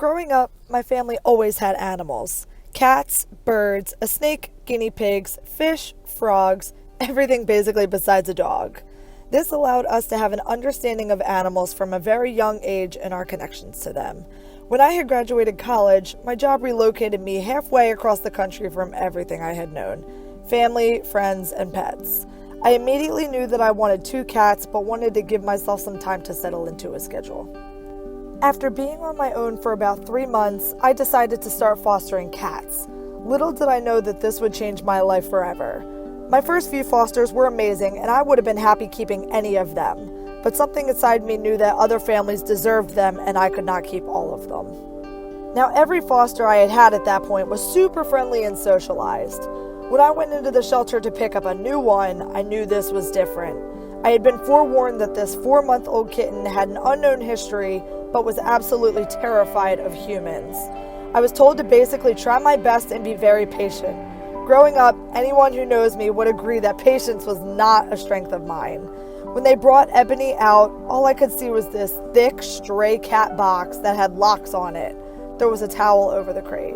Growing up, my family always had animals. Cats, birds, a snake, guinea pigs, fish, frogs, everything basically besides a dog. This allowed us to have an understanding of animals from a very young age and our connections to them. When I had graduated college, my job relocated me halfway across the country from everything I had known: family, friends, and pets. I immediately knew that I wanted 2 cats, but wanted to give myself some time to settle into a schedule. After being on my own for about 3 months, I decided to start fostering cats. Little did I know that this would change my life forever. My first few fosters were amazing, and I would have been happy keeping any of them. But something inside me knew that other families deserved them, and I could not keep all of them. Now, every foster I had at that point was super friendly and socialized. When I went into the shelter to pick up a new one, I knew this was different. I had been forewarned that this 4-month-old kitten had an unknown history, but was absolutely terrified of humans. I was told to basically try my best and be very patient. Growing up, anyone who knows me would agree that patience was not a strength of mine. When they brought Ebony out, all I could see was this thick stray cat box that had locks on it. There was a towel over the crate.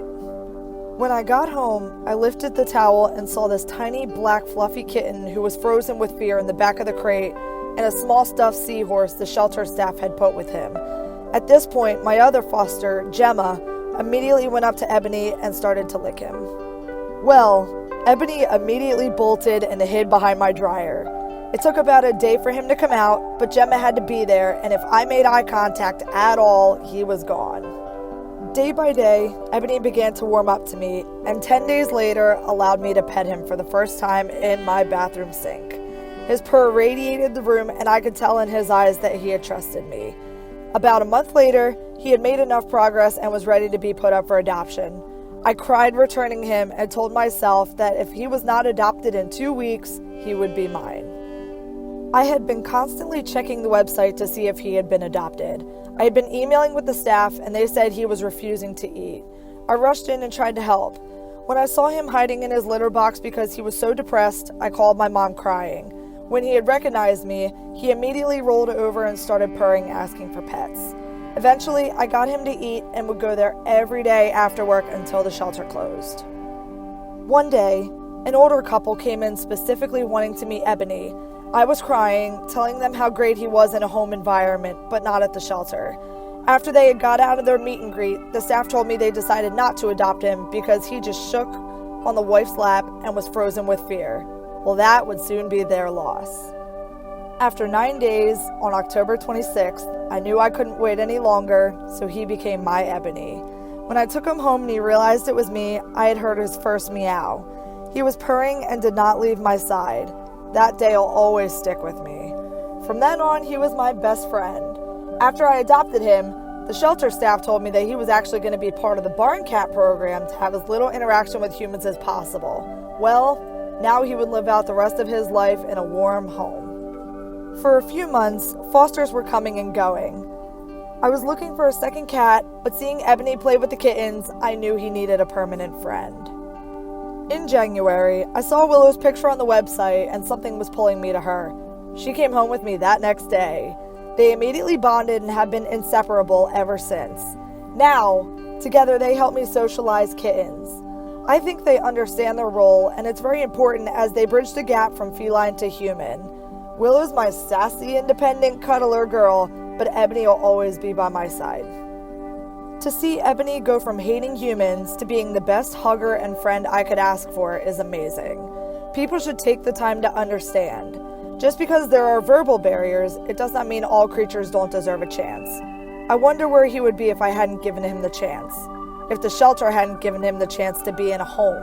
When I got home, I lifted the towel and saw this tiny black fluffy kitten who was frozen with fear in the back of the crate, and a small stuffed seahorse the shelter staff had put with him. At this point, my other foster, Gemma, immediately went up to Ebony and started to lick him. Well, Ebony immediately bolted and hid behind my dryer. It took about a day for him to come out, but Gemma had to be there, and if I made eye contact at all, he was gone. Day by day, Ebony began to warm up to me, and 10 days later allowed me to pet him for the first time in my bathroom sink. His purr radiated the room, and I could tell in his eyes that he had trusted me. About a month later, he had made enough progress and was ready to be put up for adoption. I cried returning him and told myself that if he was not adopted in 2 weeks, he would be mine. I had been constantly checking the website to see if he had been adopted. I had been emailing with the staff, and they said he was refusing to eat. I rushed in and tried to help. When I saw him hiding in his litter box because he was so depressed, I called my mom crying. When he had recognized me, he immediately rolled over and started purring, asking for pets. Eventually, I got him to eat and would go there every day after work until the shelter closed. One day, an older couple came in specifically wanting to meet Ebony. I was crying, telling them how great he was in a home environment, but not at the shelter. After they had got out of their meet and greet, the staff told me they decided not to adopt him because he just shook on the wife's lap and was frozen with fear. Well, that would soon be their loss. After 9 days, on October 26th, I knew I couldn't wait any longer, so he became my Ebony. When I took him home and he realized it was me, I had heard his first meow. He was purring and did not leave my side. That day will always stick with me. From then on, he was my best friend. After I adopted him, the shelter staff told me that he was actually going to be part of the barn cat program to have as little interaction with humans as possible. Well, now he would live out the rest of his life in a warm home. For a few months, fosters were coming and going. I was looking for a second cat, but seeing Ebony play with the kittens, I knew he needed a permanent friend. In January, I saw Willow's picture on the website and something was pulling me to her. She came home with me that next day. They immediately bonded and have been inseparable ever since. Now, together they help me socialize kittens. I think they understand their role, and it's very important as they bridge the gap from feline to human. Willow's my sassy, independent cuddler girl, but Ebony will always be by my side. To see Ebony go from hating humans to being the best hugger and friend I could ask for is amazing. People should take the time to understand. Just because there are verbal barriers, it does not mean all creatures don't deserve a chance. I wonder where he would be if I hadn't given him the chance. If the shelter hadn't given him the chance to be in a home.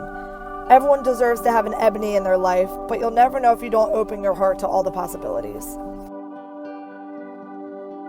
Everyone deserves to have an Ebony in their life, but you'll never know if you don't open your heart to all the possibilities.